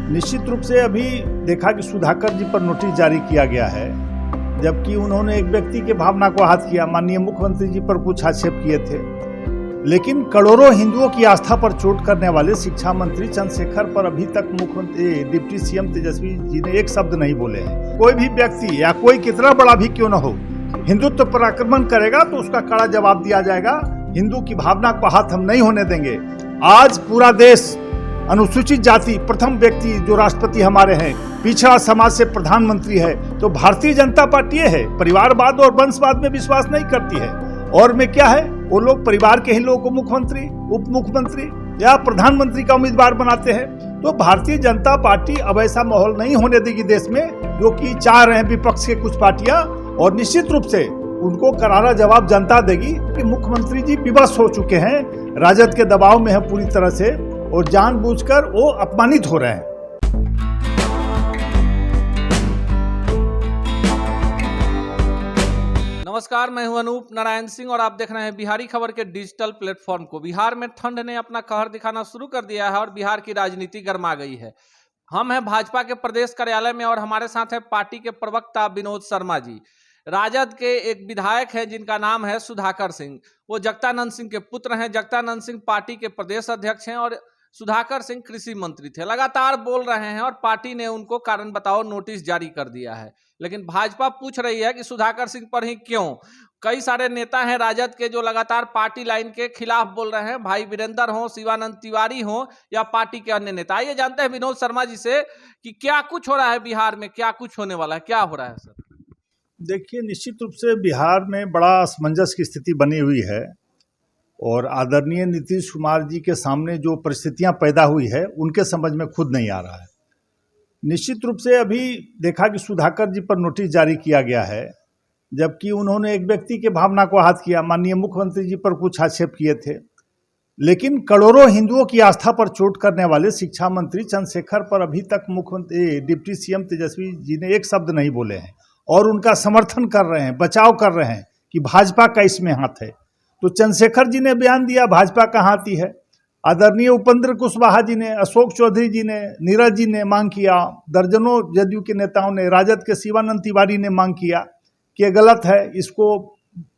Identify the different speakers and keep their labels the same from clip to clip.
Speaker 1: निश्चित रूप से अभी देखा कि सुधाकर जी पर नोटिस जारी किया गया है, जबकि उन्होंने एक व्यक्ति के भावना को आहत किया, माननीय मुख्यमंत्री जी पर कुछ आक्षेप किए थे। लेकिन करोड़ों हिंदुओं की आस्था पर चोट करने वाले शिक्षा मंत्री चंद्रशेखर पर अभी तक मुख्यमंत्री डिप्टी सीएम तेजस्वी जी ने एक शब्द नहीं बोले हैं। कोई भी व्यक्ति या कोई कितना बड़ा भी क्यों न हो, हिंदुत्व पर आक्रमण करेगा तो उसका कड़ा जवाब दिया जाएगा। हिंदू की भावना को आहत हम नहीं होने देंगे। आज पूरा देश अनुसूचित जाति प्रथम व्यक्ति जो राष्ट्रपति हमारे हैं, पिछड़ा समाज से प्रधानमंत्री है, तो भारतीय जनता पार्टी है। परिवारवाद और वंशवाद में विश्वास नहीं करती है। और में क्या है, वो लोग परिवार के ही लोगों को मुख्यमंत्री, उप मुख्यमंत्री या प्रधानमंत्री का उम्मीदवार बनाते हैं। तो भारतीय जनता पार्टी अब ऐसा माहौल नहीं होने देगी देश में, जो कि चाह रहे हैं विपक्ष के कुछ पार्टियां। और निश्चित रूप से उनको करारा जवाब जनता देगी कि मुख्यमंत्री जी विवश हो चुके हैं, राजद के दबाव में है पूरी तरह से, और जानबूझकर वो अपमानित हो रहे हैं।
Speaker 2: नमस्कार, मैं हूं अनूप नारायण सिंह और आप देख रहे हैं बिहारी खबर के डिजिटल प्लेटफॉर्म को। बिहार में ठंड ने अपना कहर दिखाना शुरू कर दिया है और बिहार की राजनीति गर्मा गई है। हम हैं भाजपा के प्रदेश कार्यालय में और हमारे साथ है पार्टी के प्रवक्ता विनोद शर्मा जी। राजद के एक विधायक हैं जिनका नाम है सुधाकर सिंह। वो जगतानंद सिंह के पुत्र हैं। जगतानंद सिंह पार्टी के प्रदेश अध्यक्ष हैं और सुधाकर सिंह कृषि मंत्री थे। लगातार बोल रहे हैं और पार्टी ने उनको कारण बताओ नोटिस जारी कर दिया है। लेकिन भाजपा पूछ रही है कि सुधाकर सिंह पर ही क्यों। कई सारे नेता हैं राजद के जो लगातार पार्टी लाइन के खिलाफ बोल रहे हैं, भाई वीरेंद्र हो, शिवानंद तिवारी हो या पार्टी के अन्य नेता। ये जानते हैं विनोद शर्मा जी से कि क्या कुछ हो रहा है बिहार में, क्या कुछ होने वाला है, क्या हो रहा है सर?
Speaker 1: देखिए, निश्चित रूप से बिहार में बड़ा असमंजस की स्थिति बनी हुई है और आदरणीय नीतीश कुमार जी के सामने जो परिस्थितियां पैदा हुई है उनके समझ में खुद नहीं आ रहा है। निश्चित रूप से अभी देखा कि सुधाकर जी पर नोटिस जारी किया गया है, जबकि उन्होंने एक व्यक्ति के भावना को आहत किया, माननीय मुख्यमंत्री जी पर कुछ आक्षेप किए थे। लेकिन करोड़ों हिंदुओं की आस्था पर चोट करने वाले शिक्षा मंत्री चंद्रशेखर पर अभी तक मुख्यमंत्री डिप्टी सीएम तेजस्वी जी ने एक शब्द नहीं बोले हैं और उनका समर्थन कर रहे हैं, बचाव कर रहे हैं कि भाजपा का इसमें हाथ है। तो चंद्रशेखर जी ने बयान दिया भाजपा का हाथ ही है। आदरणीय उपेंद्र कुशवाहा जी ने, अशोक चौधरी जी ने, नीरज जी ने मांग किया, दर्जनों जदयू के नेताओं ने, राजद के शिवानंद तिवारी ने मांग किया कि ये गलत है, इसको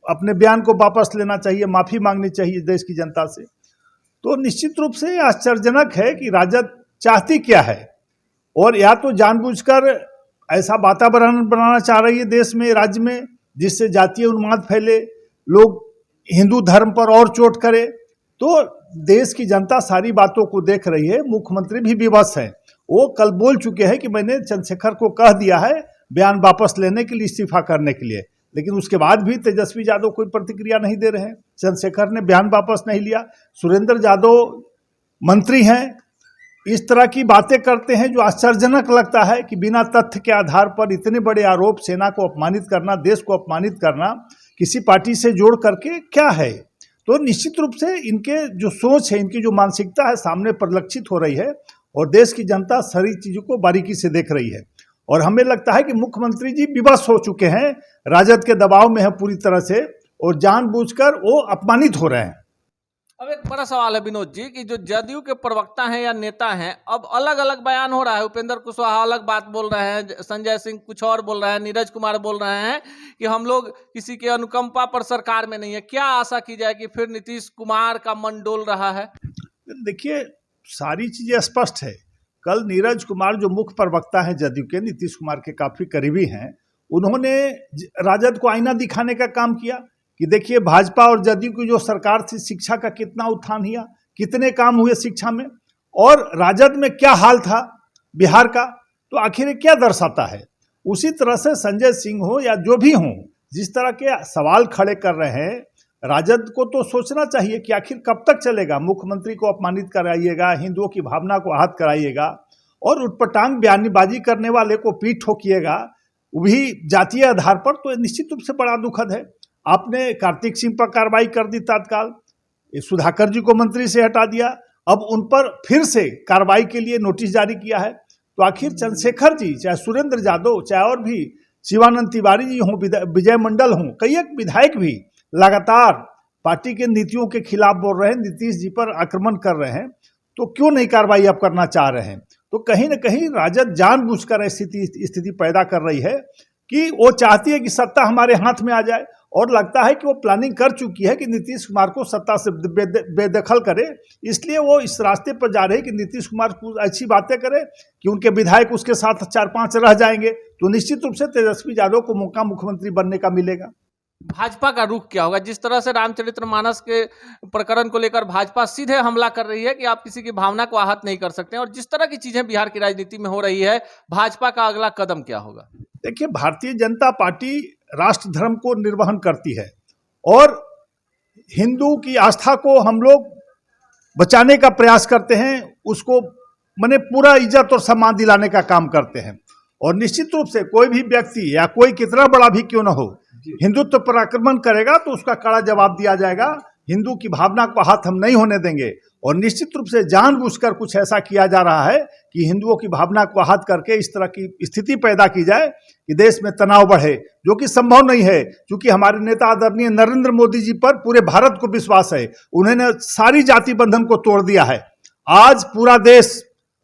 Speaker 1: अपने बयान को वापस लेना चाहिए, माफ़ी मांगनी चाहिए देश की जनता से। तो निश्चित रूप से आश्चर्यजनक है कि राजद चाहती क्या है, और या तो जानबूझकर ऐसा वातावरण बनाना चाह रही है देश में, राज्य में, जिससे जातीय उन्माद फैले, लोग हिंदू धर्म पर और चोट करे। तो देश की जनता सारी बातों को देख रही है। मुख्यमंत्री भी विवश है। वो कल बोल चुके हैं कि मैंने चंद्रशेखर को कह दिया है बयान वापस लेने के लिए, इस्तीफा करने के लिए। लेकिन उसके बाद भी तेजस्वी यादव कोई प्रतिक्रिया नहीं दे रहे हैं। चंद्रशेखर ने बयान वापस नहीं लिया। सुरेंद्र यादव मंत्री हैं, इस तरह की बातें करते हैं जो आश्चर्यजनक लगता है कि बिना तथ्य के आधार पर इतने बड़े आरोप, सेना को अपमानित करना, देश को अपमानित करना, किसी पार्टी से जोड़ करके क्या है। तो निश्चित रूप से इनके जो सोच है, इनकी जो मानसिकता है सामने परिलक्षित हो रही है और देश की जनता सारी चीज़ों को बारीकी से देख रही है। और हमें लगता है कि मुख्यमंत्री जी विवश हो चुके हैं, राजद के दबाव में है पूरी तरह से, और जानबूझकर वो अपमानित हो रहे हैं।
Speaker 2: अब एक बड़ा सवाल है विनोद जी कि जो जदयू के प्रवक्ता हैं या नेता हैं, अब अलग अलग बयान हो रहा है। उपेंद्र कुशवाहा अलग बात बोल रहे हैं, संजय सिंह कुछ और बोल रहे हैं, नीरज कुमार बोल रहे हैं कि हम लोग किसी के अनुकंपा पर सरकार में नहीं है। क्या आशा की जाए कि फिर नीतीश कुमार का मन डोल रहा है?
Speaker 1: देखिए, सारी चीज़ें स्पष्ट है। कल नीरज कुमार जो मुख्य प्रवक्ता हैं जदयू के, नीतीश कुमार के काफ़ी करीबी हैं, उन्होंने राजद को आईना दिखाने का काम किया कि देखिए भाजपा और जदयू की जो सरकार थी, शिक्षा का कितना उत्थान हुआ, कितने काम हुए शिक्षा में, और राजद में क्या हाल था बिहार का। तो आखिर क्या दर्शाता है। उसी तरह से संजय सिंह हो या जो भी हों, जिस तरह के सवाल खड़े कर रहे हैं, राजद को तो सोचना चाहिए कि आखिर कब तक चलेगा। मुख्यमंत्री को अपमानित कराइएगा, हिंदुओं की भावना को आहत कराइएगा और उटपटांग बयानबाजी करने वाले को पीठ ठोकिएगा, वो भी जातीय आधार पर। तो निश्चित रूप से बड़ा दुखद है। आपने कार्तिक सिंह पर कार्रवाई कर दी तत्काल, सुधाकर जी को मंत्री से हटा दिया, अब उन पर फिर से कार्रवाई के लिए नोटिस जारी किया है। तो आखिर चंद्रशेखर जी, चाहे सुरेंद्र यादव, चाहे और भी शिवानंद तिवारी जी हों, विजय मंडल हों, कई एक विधायक भी लगातार पार्टी के नीतियों के खिलाफ बोल रहे हैं, नीतीश जी पर आक्रमण कर रहे हैं। तो क्यों नहीं कार्रवाई अब करना चाह रहे हैं। तो कहीं ना कहीं राजद जानबूझकर ऐसी स्थिति पैदा कर रही है कि वो चाहती है कि सत्ता हमारे हाथ में आ जाए, और लगता है कि वो प्लानिंग कर चुकी है कि नीतीश कुमार को सत्ता से बेदखल करे। इसलिए वो इस रास्ते पर जा रहे हैं कि नीतीश कुमार कुछ अच्छी बातें करे कि उनके विधायक उसके साथ 4-5 रह जाएंगे, तो निश्चित रूप से तेजस्वी यादव को मौका मुख्यमंत्री बनने का मिलेगा।
Speaker 2: भाजपा का रुख क्या होगा? जिस तरह से रामचरितमानस के प्रकरण को लेकर भाजपा सीधे हमला कर रही है कि आप किसी की भावना को आहत नहीं कर सकते, और जिस तरह की चीजें बिहार की राजनीति में हो रही है, भाजपा का अगला कदम क्या होगा?
Speaker 1: देखिए, भारतीय जनता पार्टी राष्ट्र धर्म को निर्वहन करती है और हिंदू की आस्था को हम लोग बचाने का प्रयास करते हैं, उसको माने पूरा इज्जत और सम्मान दिलाने का काम करते हैं। और निश्चित रूप से कोई भी व्यक्ति या कोई कितना बड़ा भी क्यों न हो, हिंदुत्व पर आक्रमण करेगा तो उसका कड़ा जवाब दिया जाएगा। हिंदू की भावना को आहत हम नहीं होने देंगे, और निश्चित रूप से जानबूझकर कुछ ऐसा किया जा रहा है कि हिंदुओं की भावना को आहत करके इस तरह की स्थिति पैदा की जाए कि देश में तनाव बढ़े, जो कि संभव नहीं है। क्योंकि हमारे नेता आदरणीय नरेंद्र मोदी जी पर पूरे भारत को विश्वास है, उन्होंने सारी जाति बंधन को तोड़ दिया है। आज पूरा देश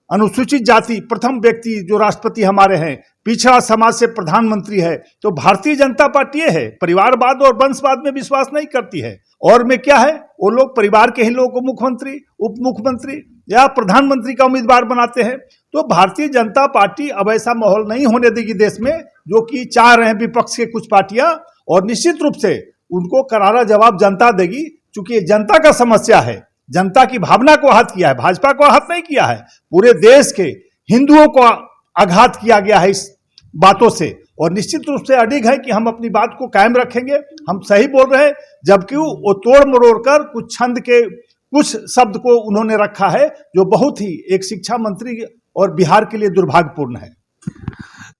Speaker 1: अनुसूचित जाति प्रथम व्यक्ति जो राष्ट्रपति हमारे हैं, पिछड़ा समाज से प्रधानमंत्री है, तो भारतीय जनता पार्टी है परिवारवाद और वंशवाद में विश्वास नहीं करती है। और में क्या है, वो लोग परिवार के ही लोगों को मुख्यमंत्री, उप मुख्यमंत्री या प्रधानमंत्री का उम्मीदवार बनाते हैं। तो भारतीय जनता पार्टी अब ऐसा माहौल नहीं होने देगी देश में, जो कि चाह रहे हैं विपक्ष के कुछ पार्टियां, और निश्चित रूप से उनको करारा जवाब जनता देगी। चूंकि जनता का समस्या है, जनता की भावना को आहत किया है, भाजपा को आहत नहीं किया है, पूरे देश के हिंदुओं को आघात किया गया है इस बातों से। और निश्चित रूप से अडिग है कि हम अपनी बात को कायम रखेंगे, हम सही बोल रहे हैं। जबकि वो तोड़ मरोड़ कर कुछ छंद के कुछ शब्द को उन्होंने रखा है, जो बहुत ही एक शिक्षा मंत्री और बिहार के लिए दुर्भाग्यपूर्ण है।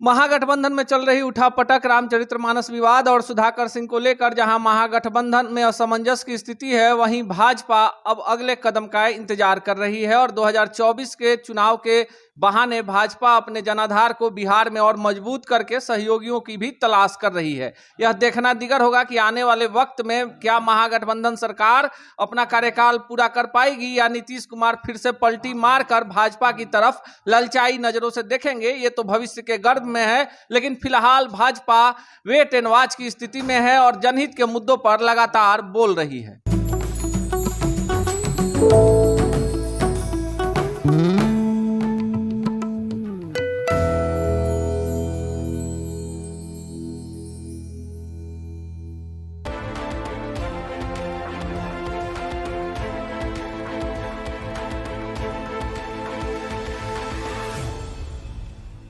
Speaker 2: महागठबंधन में चल रही उठापटक, रामचरितमानस विवाद और सुधाकर सिंह को लेकर जहां महागठबंधन में असमंजस की स्थिति है, वहीं भाजपा अब अगले कदम का इंतजार कर रही है। और 2024 के चुनाव के बहाने भाजपा अपने जनाधार को बिहार में और मजबूत करके सहयोगियों की भी तलाश कर रही है। यह देखना दिगर होगा कि आने वाले वक्त में क्या महागठबंधन सरकार अपना कार्यकाल पूरा कर पाएगी, या नीतीश कुमार फिर से पलटी मारकर भाजपा की तरफ ललचाई नजरों से देखेंगे। ये तो भविष्य के गर्भ में है, लेकिन फिलहाल भाजपा वेट एंड वॉच की स्थिति में है और जनहित के मुद्दों पर लगातार बोल रही है।